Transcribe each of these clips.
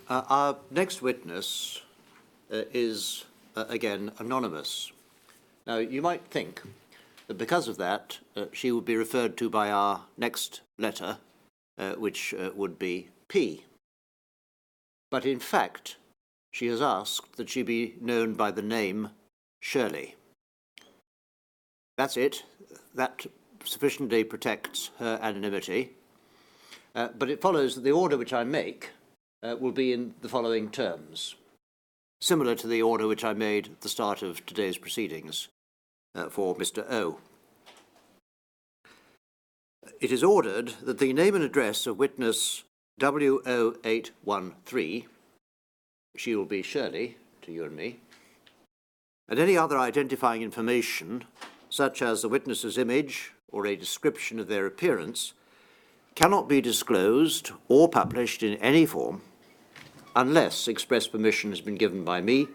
Our next witness is, again, anonymous. Now, you might think that because of that, she would be referred to by our next letter, which would be P. But in fact, she has asked that she be known by the name Shirley. That's it. That sufficiently protects her anonymity. But it follows that the order which I make will be in the following terms, similar to the order which I made at the start of today's proceedings for Mr. O. It is ordered that the name and address of witness W0813, she will be Shirley to you and me, and any other identifying information, such as the witness's image or a description of their appearance, cannot be disclosed or published in any form unless express permission has been given by me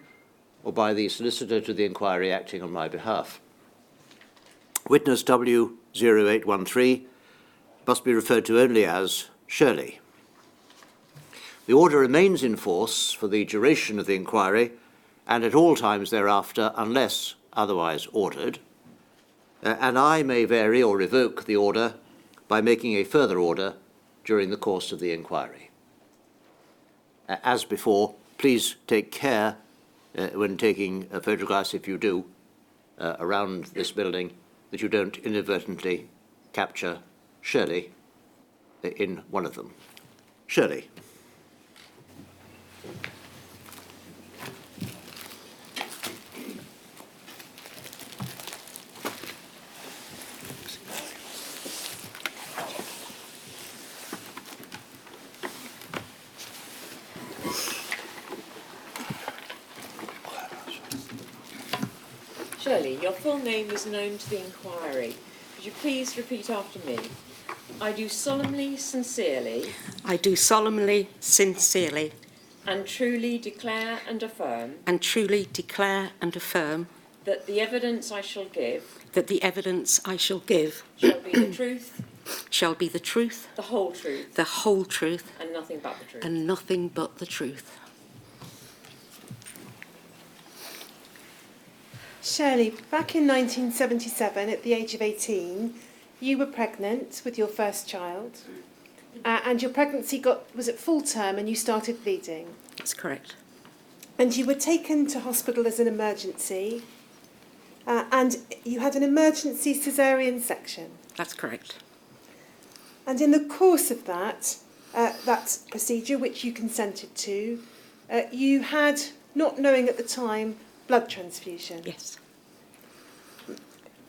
or by the solicitor to the inquiry acting on my behalf. Witness W0813 must be referred to only as Shirley. The order remains in force for the duration of the inquiry and at all times thereafter unless otherwise ordered, and I may vary or revoke the order by making a further order during the course of the inquiry. As before, please take care when taking photographs, if you do, around this building, that you don't inadvertently capture Shirley in one of them. Shirley. Shirley, your full name is known to the inquiry. Could you please repeat after me? I do solemnly, sincerely. I do solemnly, sincerely. And truly declare and affirm. And truly declare and affirm. That the evidence I shall give. That the evidence I shall give. Shall be the truth. Shall be the truth. The whole truth. The whole truth. And nothing but the truth. And nothing but the truth. Shirley, back in 1977, at the age of 18, you were pregnant with your first child, and your pregnancy was at full term and you started bleeding. That's correct. And you were taken to hospital as an emergency, and you had an emergency caesarean section. That's correct. And in the course of that procedure, which you consented to, you had, not knowing at the time, blood transfusion. Yes.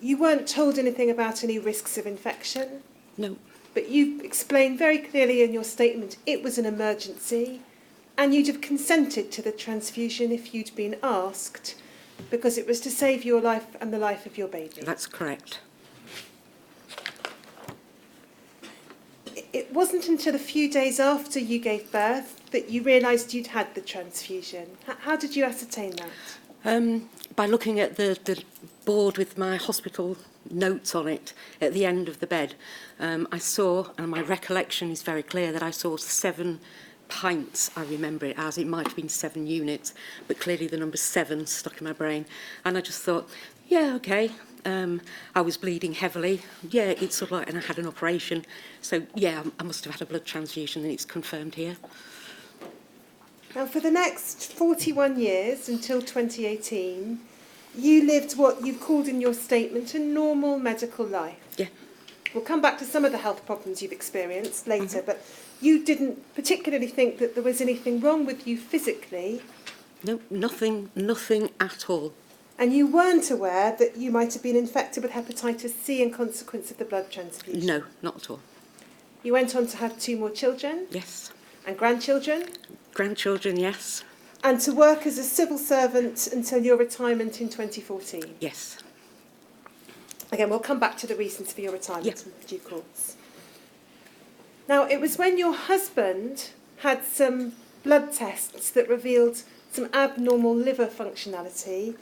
You weren't told anything about any risks of infection. No. But you explained very clearly in your statement it was an emergency and you'd have consented to the transfusion if you'd been asked because it was to save your life and the life of your baby. That's correct. It wasn't until a few days after you gave birth that you realised you'd had the transfusion. How did you ascertain that? By looking at the board with my hospital notes on it at the end of the bed, I saw, and my recollection is very clear, that I saw 7 pints. I remember it as, it might have been 7 units, but clearly the number 7 stuck in my brain. And I just thought, yeah, okay. I was bleeding heavily. Yeah, it's sort of like, and I had an operation. So, yeah, I must have had a blood transfusion, and it's confirmed here. Now, for the next 41 years, until 2018, you lived what you've called in your statement a normal medical life. Yeah. We'll come back to some of the health problems you've experienced later, but you didn't particularly think that there was anything wrong with you physically. No, nothing at all. And you weren't aware that you might have been infected with hepatitis C in consequence of the blood transfusion? No, not at all. You went on to have 2 more children? Yes. And grandchildren? Grandchildren, yes. And to work as a civil servant until your retirement in 2014? Yes. Again, we'll come back to the reasons for your retirement in due course. Now, it was when your husband had some blood tests that revealed some abnormal liver functionality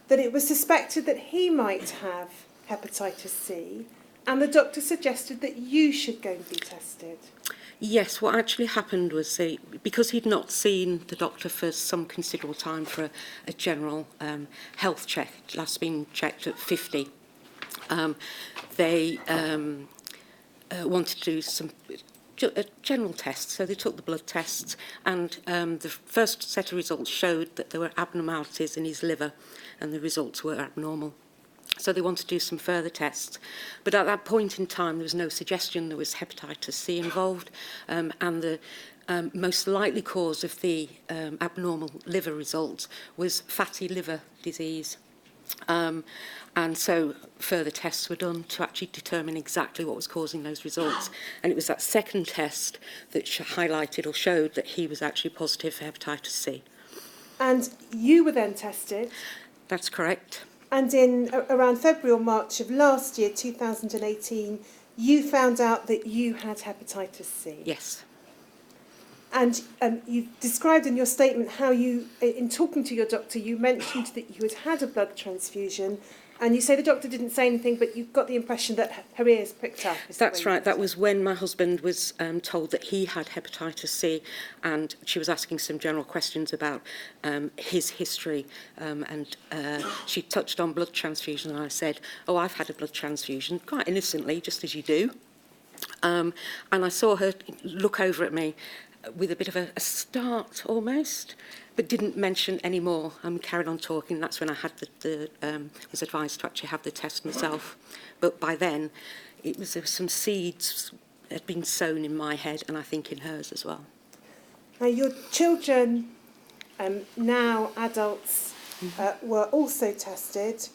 that it was suspected that he might have hepatitis C, and the doctor suggested that you should go and be tested. Yes, what actually happened was because he'd not seen the doctor for some considerable time for a general health check, last been checked at 50, they wanted to do some general tests. So they took the blood tests, and the first set of results showed that there were abnormalities in his liver, and the results were abnormal. So they wanted to do some further tests. But at that point in time, there was no suggestion there was hepatitis C involved, and the most likely cause of the abnormal liver results was fatty liver disease. And so further tests were done to actually determine exactly what was causing those results. And it was that second test that highlighted or showed that he was actually positive for hepatitis C. And you were then tested? That's correct. And in around February or March of last year, 2018, you found out that you had hepatitis C. Yes. And you described in your statement how you, in talking to your doctor, you mentioned that you had a blood transfusion, and you say the doctor didn't say anything, but you got the impression that her ears pricked up. That's right. That was when my husband was told that he had hepatitis C, and she was asking some general questions about his history, and she touched on blood transfusion, and I said, oh, I've had a blood transfusion, quite innocently, just as you do. And I saw her look over at me with a bit of a start almost, but didn't mention any more, and carried on talking. That's when I had was advised to actually have the test myself. But by then, there was some seeds had been sown in my head, and I think in hers as well. Now, your children, now adults, were also tested,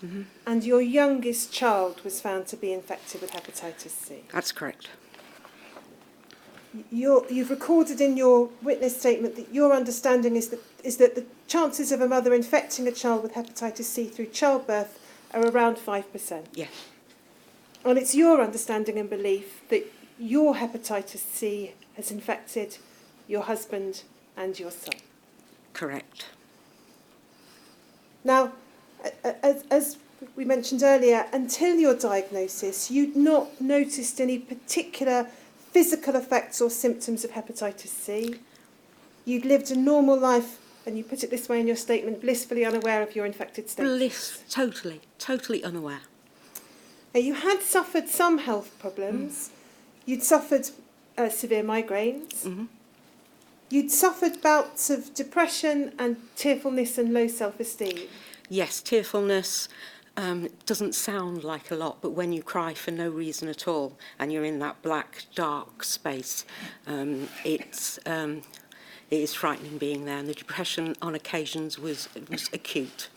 and your youngest child was found to be infected with hepatitis C. That's correct. You've recorded in your witness statement that your understanding is that the chances of a mother infecting a child with hepatitis C through childbirth are around 5%. Yes. And it's your understanding and belief that your hepatitis C has infected your husband and your son. Correct. Now, as we mentioned earlier, until your diagnosis, you'd not noticed any particular physical effects or symptoms of hepatitis C. You'd lived a normal life, and you put it this way in your statement, blissfully unaware of your infected status. Totally unaware. Now, you had suffered some health problems. You'd suffered severe migraines. You'd suffered bouts of depression and tearfulness and low self-esteem. Yes, tearfulness. Doesn't sound like a lot, but when you cry for no reason at all and you're in that black, dark space, it is frightening being there. And the depression on occasions was acute.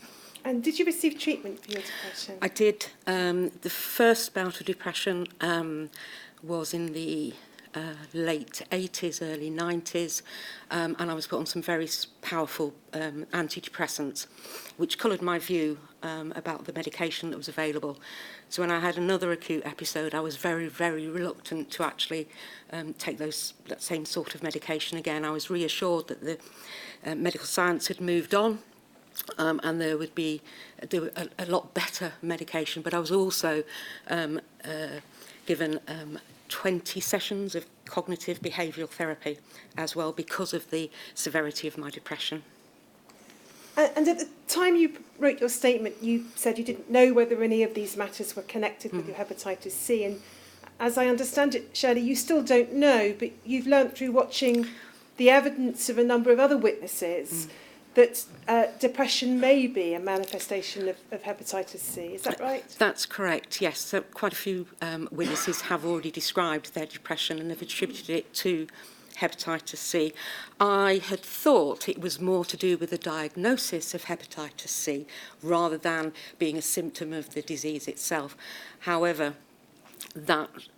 And did you receive treatment for your depression? I did. The first bout of depression was in the late 80s, early 90s, and I was put on some very powerful antidepressants, which coloured my view about the medication that was available. So when I had another acute episode, I was very, very reluctant to actually take that same sort of medication again. I was reassured that the medical science had moved on, and there were a lot better medication, but I was also given 20 sessions of cognitive behavioural therapy as well because of the severity of my depression. And at the time you wrote your statement, you said you didn't know whether any of these matters were connected with your hepatitis C. And as I understand it, Shirley, you still don't know, but you've learnt through watching the evidence of a number of other witnesses that depression may be a manifestation of hepatitis C. Is that right? That's correct, yes. So quite a few witnesses have already described their depression and have attributed it to hepatitis C. I had thought it was more to do with the diagnosis of hepatitis C rather than being a symptom of the disease itself. However,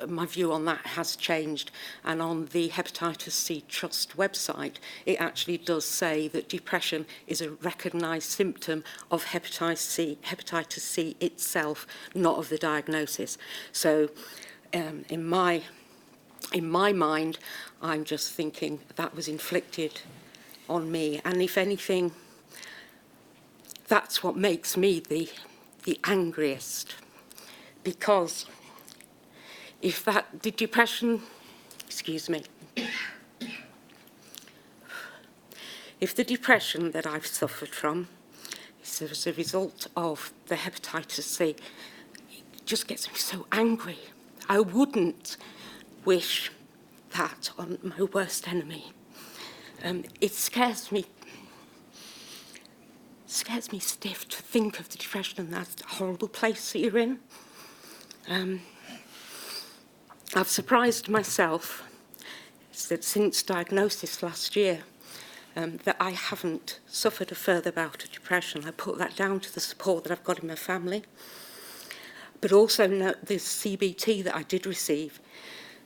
my view on that has changed, and on the Hepatitis C Trust website it actually does say that depression is a recognised symptom of hepatitis C itself, not of the diagnosis. So in my mind, I'm just thinking that was inflicted on me, and if anything, that's what makes me the angriest, because if the depression, If the depression that I've suffered from is as a result of the hepatitis C, it just gets me so angry. I wouldn't wish that on my worst enemy. It scares me stiff to think of the depression and that horrible place that you're in. I've surprised myself that since diagnosis last year, that I haven't suffered a further bout of depression. I put that down to the support that I've got in my family, but also the CBT that I did receive.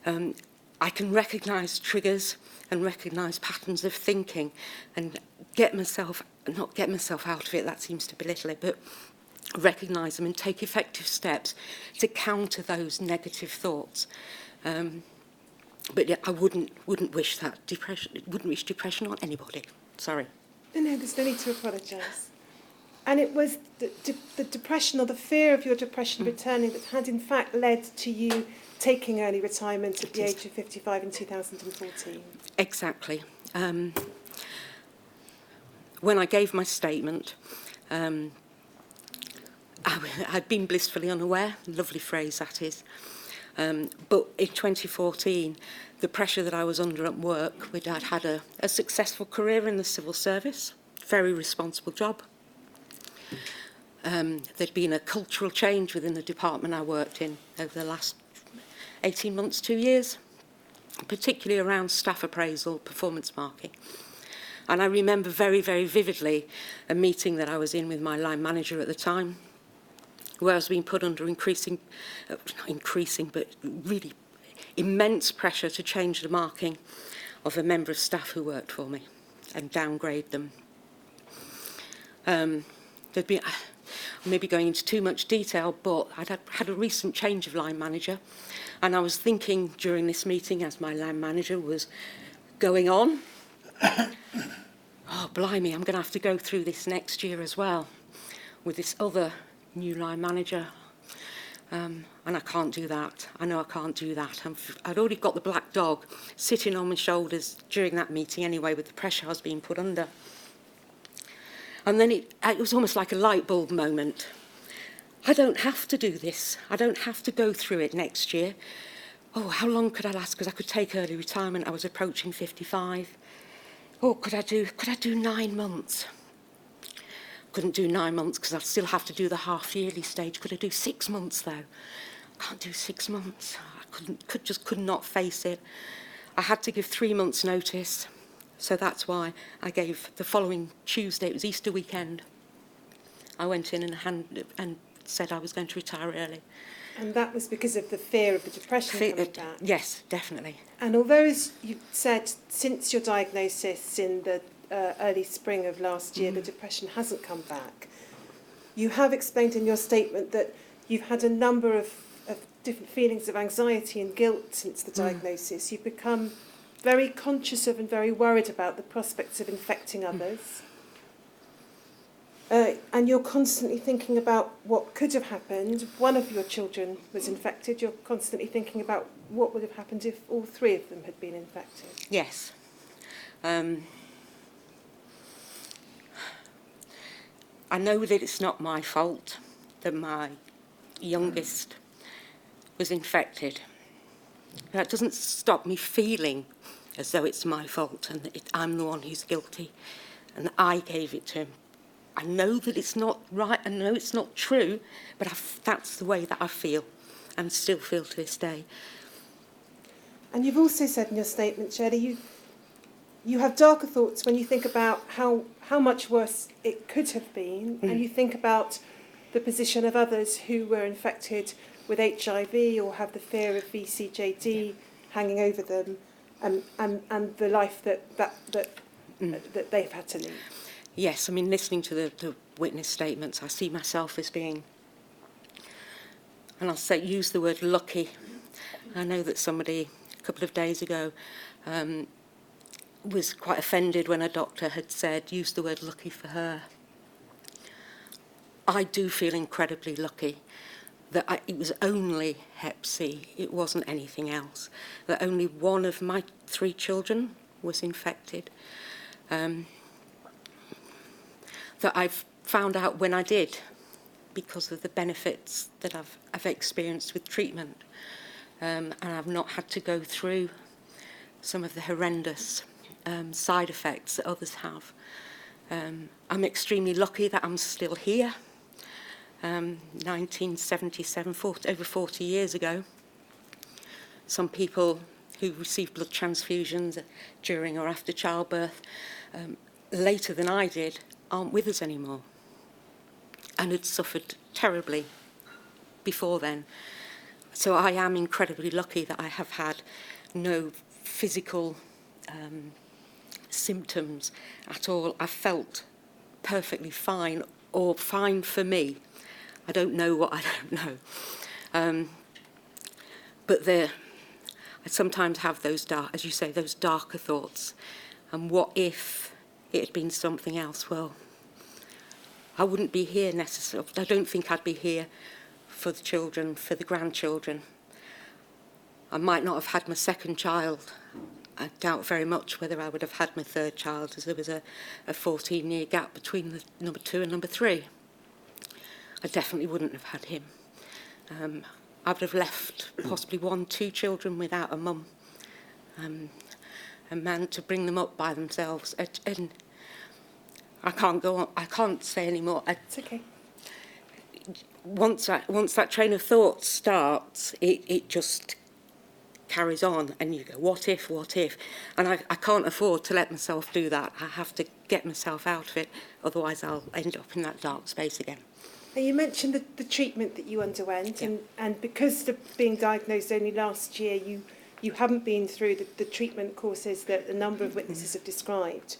I can recognise triggers and recognise patterns of thinking and not get myself out of it, that seems to belittle it, but recognise them and take effective steps to counter those negative thoughts. But yeah, I wouldn't wish depression on anybody. Sorry. No, there's no need to apologise. And it was the depression or the fear of your depression returning that had in fact led to you taking early retirement at the age of 55 in 2014. Exactly. When I gave my statement, I'd been blissfully unaware, lovely phrase that is. But in 2014, the pressure that I was under at work, I'd had a successful career in the civil service, very responsible job. There'd been a cultural change within the department I worked in over the last 18 months, 2 years, particularly around staff appraisal, performance marking. And I remember very, very vividly a meeting that I was in with my line manager at the time, where I was being put under but really immense pressure to change the marking of a member of staff who worked for me and downgrade them. There'd been, I may be going into too much detail, but I'd had a recent change of line manager, and I was thinking during this meeting as my line manager was going on, oh, blimey, I'm going to have to go through this next year as well with this other new line manager, and I can't do that. I know I can't do that. I'd already got the black dog sitting on my shoulders during that meeting anyway with the pressure I was being put under. And then it was almost like a light bulb moment. I don't have to do this. I don't have to go through it next year. Oh, how long could I last? Because I could take early retirement. I was approaching 55. Oh, could I do 9 months? Couldn't do 9 months because I'd still have to do the half-yearly stage. Could I do 6 months, though? Can't do 6 months. I could not face it. I had to give 3 months' notice, so that's why I gave the following Tuesday, it was Easter weekend, I went in and said I was going to retire early. And that was because of the fear of the depression coming back? Yes, definitely. And although, as you said, since your diagnosis in the early spring of last year, the depression hasn't come back, you have explained in your statement that you've had a number of different feelings of anxiety and guilt since the diagnosis. You've become very conscious of and very worried about the prospects of infecting others. And you're constantly thinking about what could have happened. One of your children was infected. You're constantly thinking about what would have happened if all 3 of them had been infected. Yes. I know that it's not my fault that my youngest was infected. That doesn't stop me feeling as though it's my fault and that I'm the one who's guilty and that I gave it to him. I know that it's not right, I know it's not true, but that's the way that I feel and still feel to this day. And you've also said in your statement, Shirley, you have darker thoughts when you think about how much worse it could have been, and you think about the position of others who were infected with HIV or have the fear of VCJD hanging over them, and the life that they've had to lead. Yes, I mean, listening to the witness statements, I see myself as being, and I'll use the word lucky. I know that somebody a couple of days ago was quite offended when a doctor had said, use the word lucky for her. I do feel incredibly lucky that it was only Hep C, it wasn't anything else, that only one of my 3 children was infected, that I've found out when I did because of the benefits that I've experienced with treatment, and I've not had to go through some of the horrendous side effects that others have. I'm extremely lucky that I'm still here. 1977, over 40 years ago. Some people who received blood transfusions during or after childbirth later than I did aren't with us anymore and had suffered terribly before then. So I am incredibly lucky that I have had no physical symptoms at all. I felt perfectly fine, or fine for me. I don't know what I don't know. But I sometimes have those dark, as you say, those darker thoughts. And what if it had been something else? Well, I wouldn't be here necessarily. I don't think I'd be here for the children, for the grandchildren. I might not have had my second child. I doubt very much whether I would have had my third child, as there was a 14-year gap between the number 2 and number 3. I definitely wouldn't have had him. I would have left possibly 1, 2 children without a mum, a man to bring them up by themselves. And I can't go on. I can't say any more. It's okay. Once that train of thought starts, it just carries on, and you go, what if? And I can't afford to let myself do that. I have to get myself out of it, otherwise I'll end up in that dark space again. And you mentioned the treatment that you underwent, Yeah. and because of being diagnosed only last year, you haven't been through the treatment courses that a number of witnesses have described.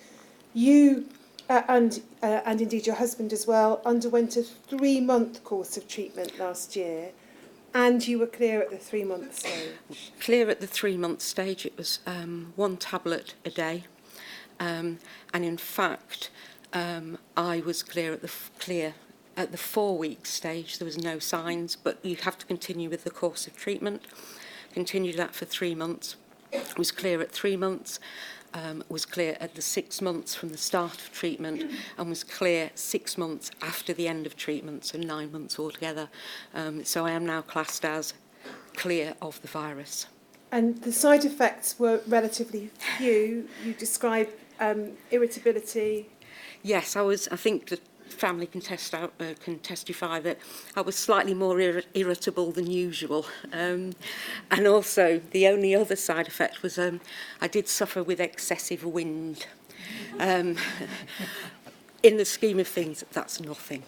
You and indeed your husband as well underwent a 3-month course of treatment last year, and you were clear at the 3-month stage. Clear at the 3-month stage. It was 1 tablet a day, and in fact, I was clear at the 4-week stage. There was no signs, but you have to continue with the course of treatment. Continued that for 3 months. Was clear at 3 months. Was clear at the 6 months from the start of treatment, and was clear 6 months after the end of treatment, so 9 months altogether. So I am now classed as clear of the virus. And the side effects were relatively few. You described irritability. Yes, I think the family can testify that I was slightly more irritable than usual. And also, the only other side effect was I did suffer with excessive wind. In the scheme of things, that's nothing.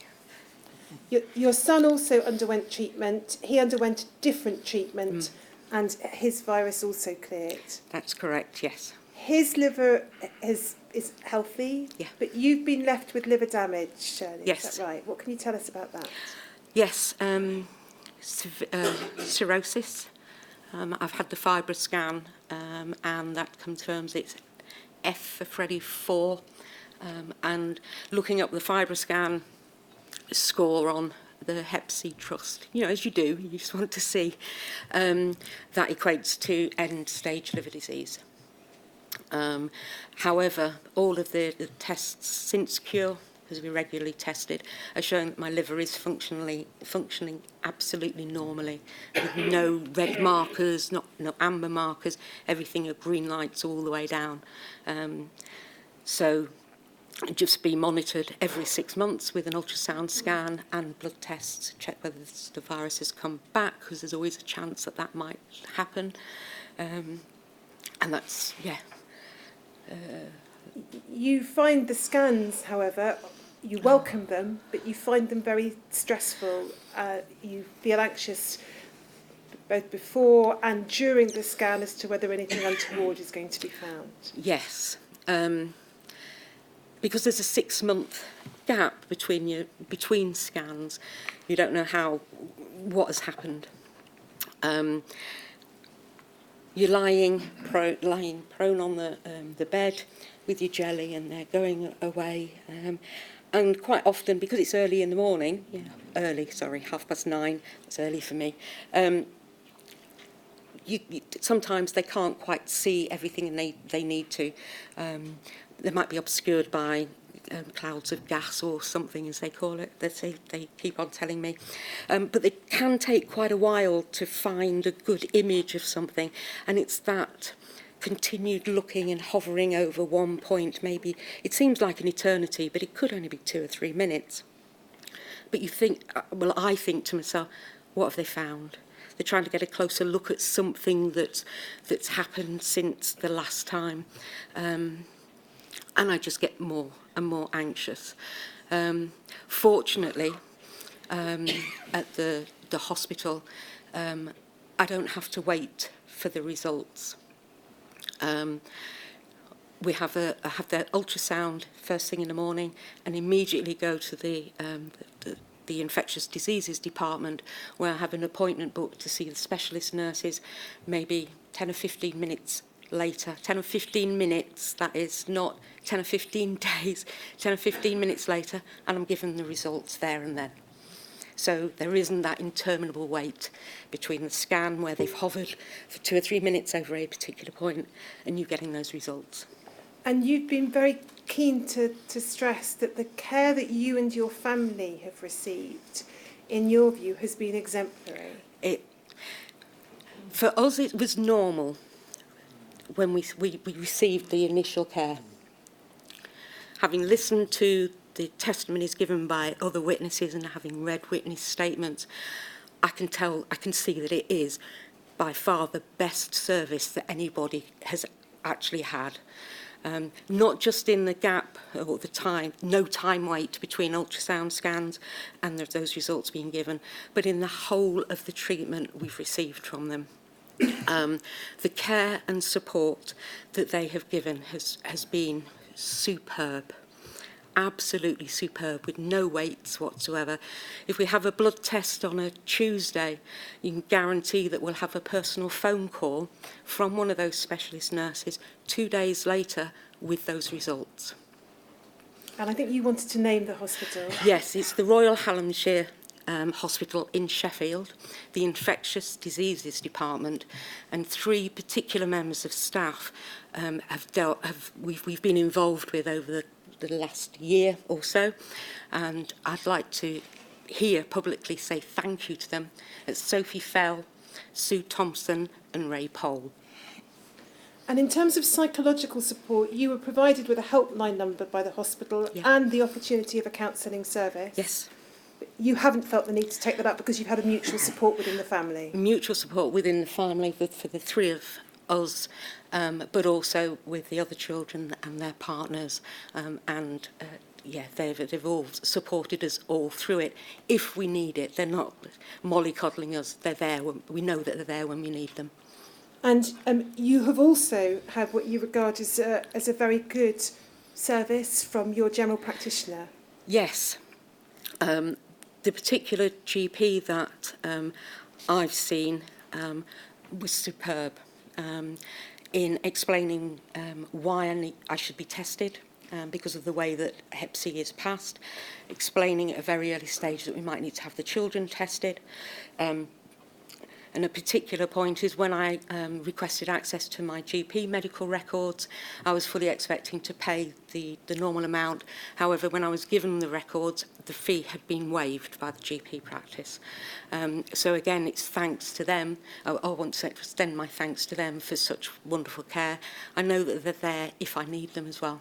Your son also underwent treatment. He underwent different treatment, and his virus also cleared. That's correct, yes. His liver is healthy, Yeah. but you've been left with liver damage, Shirley. Yes. Is that right? What can you tell us about that? Yes, cirrhosis. I've had the FibroScan, and that confirms it's F for Freddy 4. And looking up the FibroScan score on the Hep C Trust, as you do, you just want to see, that equates to end-stage liver disease. However, all of the tests since cure, because we regularly tested, are showing that my liver is functioning absolutely normally, with no red markers, no amber markers, everything are green lights all the way down. So just be monitored every 6 months with an ultrasound scan and blood tests to check whether the virus has come back, because there's always a chance that might happen. And that's, yeah. You find the scans, however, you welcome them, but you find them very stressful. You feel anxious both before and during the scan as to whether anything untoward is going to be found. Yes. Because there's a 6-month gap between scans, you don't know what has happened. You're lying prone on the bed with your jelly, and they're going away. And quite often, because it's early in the morning, 9:30, that's early for me, sometimes they can't quite see everything and they need to. They might be obscured by clouds of gas or something, as they call it, they keep on telling me. But it can take quite a while to find a good image of something, and it's that continued looking and hovering over one point. Maybe it seems like an eternity, but it could only be 2 or 3 minutes. But you think, well, I think to myself, what have they found? They're trying to get a closer look at something that's happened since the last time. And I just get more and more anxious. Fortunately, at the hospital, I don't have to wait for the results. We have their ultrasound first thing in the morning, and immediately go to the infectious diseases department, where I have an appointment booked to see the specialist nurses maybe 10 or 15 minutes later. 10 or 15 minutes, that is, not 10 or 15 days, 10 or 15 minutes later, and I'm given the results there and then. So there isn't that interminable wait between the scan, where they've hovered for 2 or 3 minutes over a particular point, and you getting those results. And you've been very keen to stress that the care that you and your family have received, in your view, has been exemplary. For us, it was normal when we received the initial care. Having listened to the testimonies given by other witnesses and having read witness statements, I can see that it is by far the best service that anybody has actually had. Not just in the gap or the time, no time wait between ultrasound scans and those results being given, but in the whole of the treatment we've received from them. The care and support that they have given has been superb. Absolutely superb, with no waits whatsoever. If we have a blood test on a Tuesday, you can guarantee that we'll have a personal phone call from one of those specialist nurses 2 days later with those results. And I think you wanted to name the hospital. Yes, it's the Royal Hallamshire Hospital in Sheffield, the Infectious Diseases Department, and 3 particular members of staff we've been involved with over the last year or so, and I'd like to here publicly say thank you to them. It's Sophie Fell, Sue Thompson and Ray Pole. And in terms of psychological support, you were provided with a helpline number by the hospital and the opportunity of a counselling service. Yes. You haven't felt the need to take that up because you've had a mutual support within the family? Mutual support within the family for the 3 of us, but also with the other children and their partners, they've all supported us all through it. If we need it, they're not mollycoddling us. They're there. We know that they're there when we need them. And you have also had what you regard as a very good service from your general practitioner. Yes. The particular GP that I've seen was superb. In explaining why I should be tested because of the way that Hep C is passed, explaining at a very early stage that we might need to have the children tested. And a particular point is when I requested access to my GP medical records, I was fully expecting to pay the normal amount. However, when I was given the records, the fee had been waived by the GP practice. So again, it's thanks to them. I want to extend my thanks to them for such wonderful care. I know that they're there if I need them as well.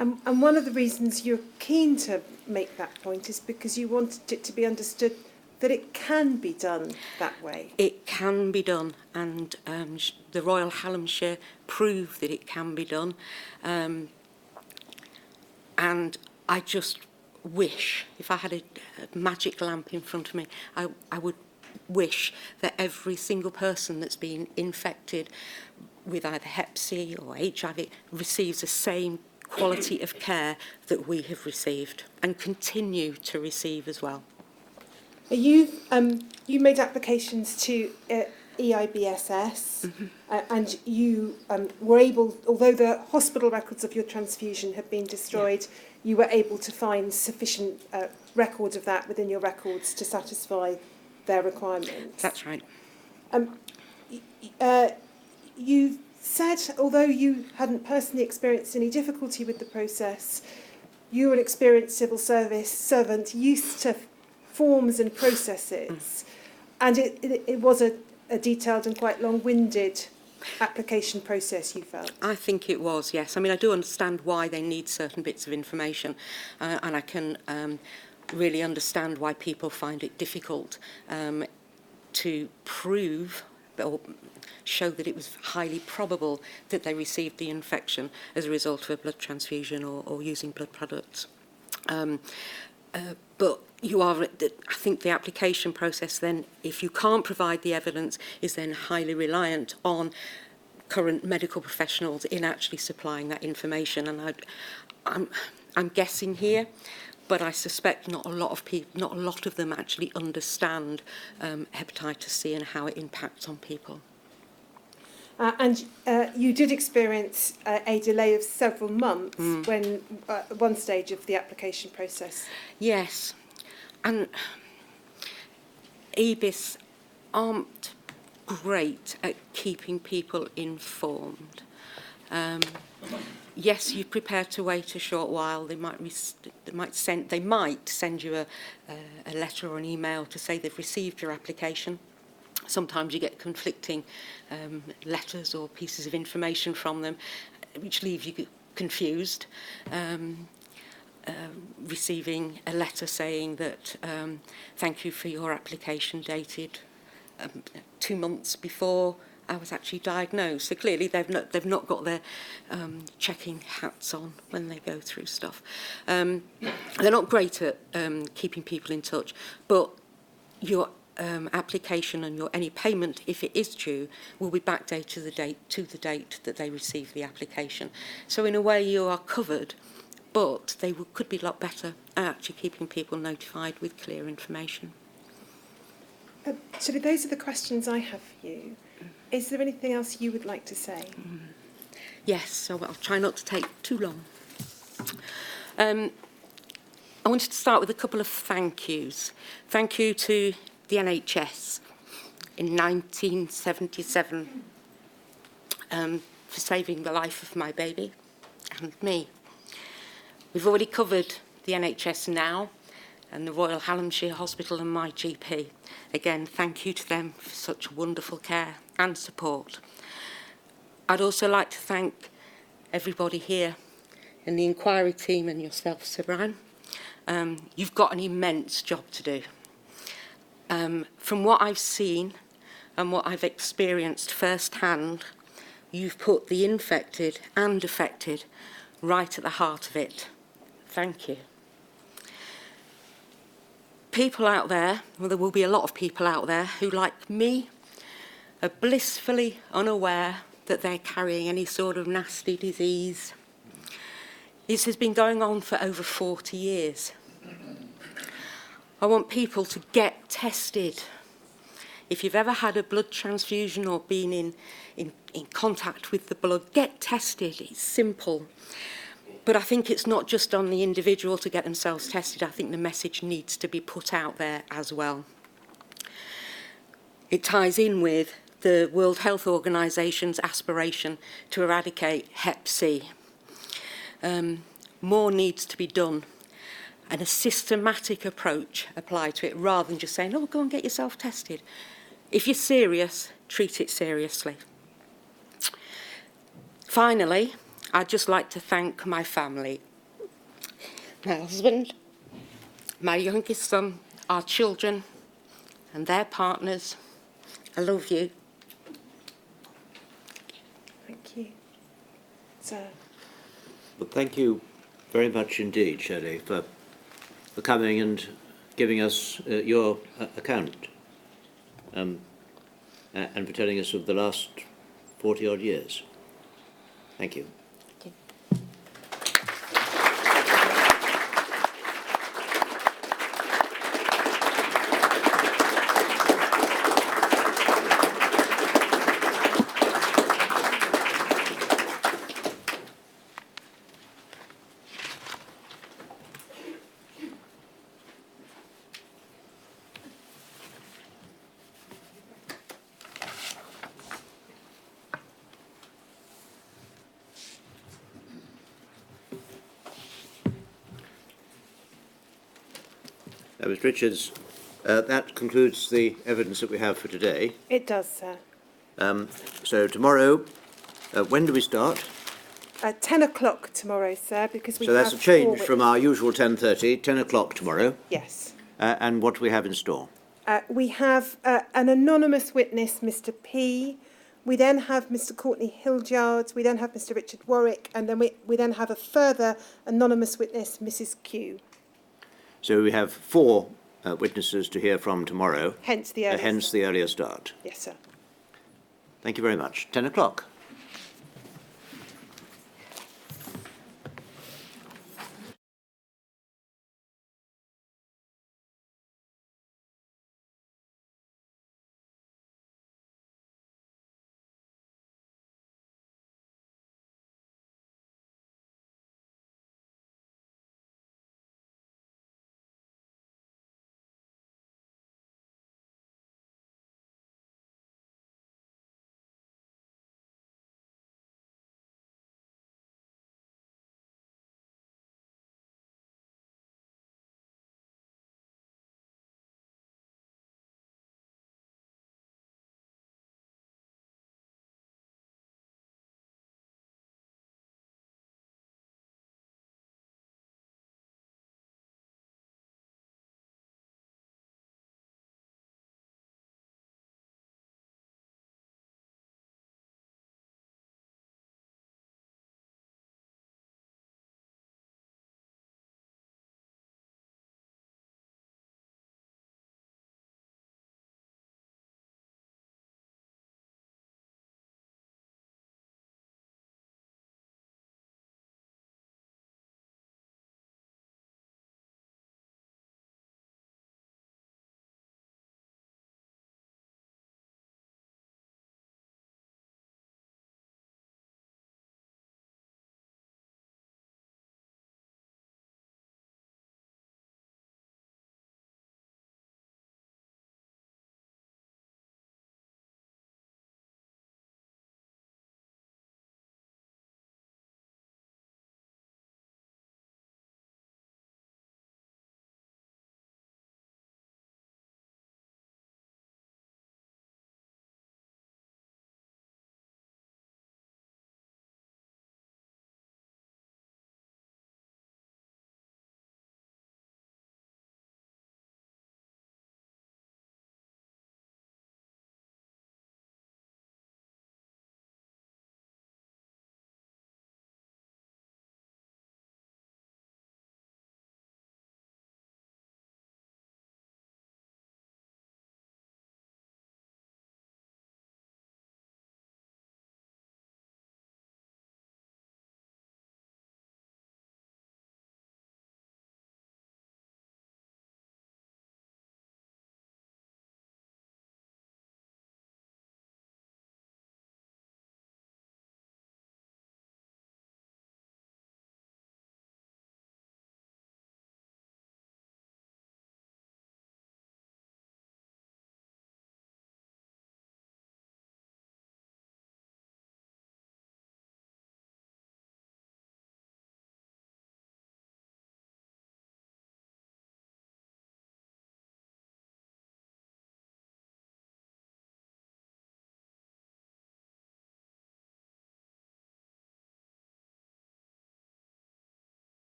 And one of the reasons you're keen to make that point is because you wanted it to be understood that it can be done that way. It can be done, and the Royal Hallamshire proved that it can be done. And I just wish, if I had a magic lamp in front of me, I would wish that every single person that's been infected with either Hep C or HIV receives the same quality of care that we have received and continue to receive as well. You made applications to EIBSS, and you were able, although the hospital records of your transfusion had been destroyed, you were able to find sufficient record of that within your records to satisfy their requirements. That's right. You said, although you hadn't personally experienced any difficulty with the process, you were an experienced civil service servant used to forms and processes, and it was a detailed and quite long-winded application process, you felt? I think it was, yes. I mean, I do understand why they need certain bits of information, and I can really understand why people find it difficult to prove or show that it was highly probable that they received the infection as a result of a blood transfusion or using blood products. But you are, I think the application process then, if you can't provide the evidence, is then highly reliant on current medical professionals in actually supplying that information. And I'm guessing here, but I suspect not a lot of people, not a lot of them actually understand hepatitis C and how it impacts on people. And you did experience a delay of several months when one stage of the application process. Yes, and EBIS aren't great at keeping people informed. Yes, you're prepared to wait a short while. They might send you a letter or an email to say they've received your application. Sometimes you get conflicting letters or pieces of information from them, which leave you confused. Receiving a letter saying that thank you for your application dated 2 months before I was actually diagnosed. So clearly they've not got their checking hats on when they go through stuff. They're not great at keeping people in touch, but your application and your any payment, if it is due, will be backdated to the date that they receive the application. So in a way you are covered, but they could be a lot better at actually keeping people notified with clear information. Shirley, those are the questions I have for you. Is there anything else you would like to say? Yes, so I'll try not to take too long. I wanted to start with a couple of thank yous. Thank you to the NHS in 1977 for saving the life of my baby and me. We've already covered the NHS now and the Royal Hallamshire Hospital and my GP. Again, thank you to them for such wonderful care and support. I'd also like to thank everybody here in the inquiry team and yourself, Sir Brian. You've got an immense job to do. From what I've seen and what I've experienced firsthand, you've put the infected and affected right at the heart of it. Thank you. People out there, well, there will be a lot of people out there who, like me, are blissfully unaware that they're carrying any sort of nasty disease. This has been going on for over 40 years. I want people to get tested. If you've ever had a blood transfusion or been in contact with the blood, get tested. It's simple. But I think it's not just on the individual to get themselves tested. I think the message needs to be put out there as well. It ties in with the World Health Organisation's aspiration to eradicate Hep C. More needs to be done, and a systematic approach applied to it rather than just saying, oh, go and get yourself tested. If you're serious, treat it seriously. Finally, I'd just like to thank my family, my husband, my youngest son, our children, and their partners. I love you. Thank you. Sir. Well, thank you very much indeed, Shirley, for coming and giving us your account and for telling us of the last 40-odd years. Thank you. Ms Richards, that concludes the evidence that we have for today. It does, sir. So tomorrow, when do we start? 10 o'clock tomorrow, sir, because we So have that's a change 4 from our usual 10:30, 10 o'clock tomorrow. Yes. And what do we have in store? We have an anonymous witness, Mr P. We then have Mr Courtney Hildyard. We then have Mr Richard Warwick. And then we then have a further anonymous witness, Mrs Q. So we have 4 witnesses to hear from tomorrow. Hence the earlier Hence the earlier start. Yes, sir. Thank you very much. 10 o'clock.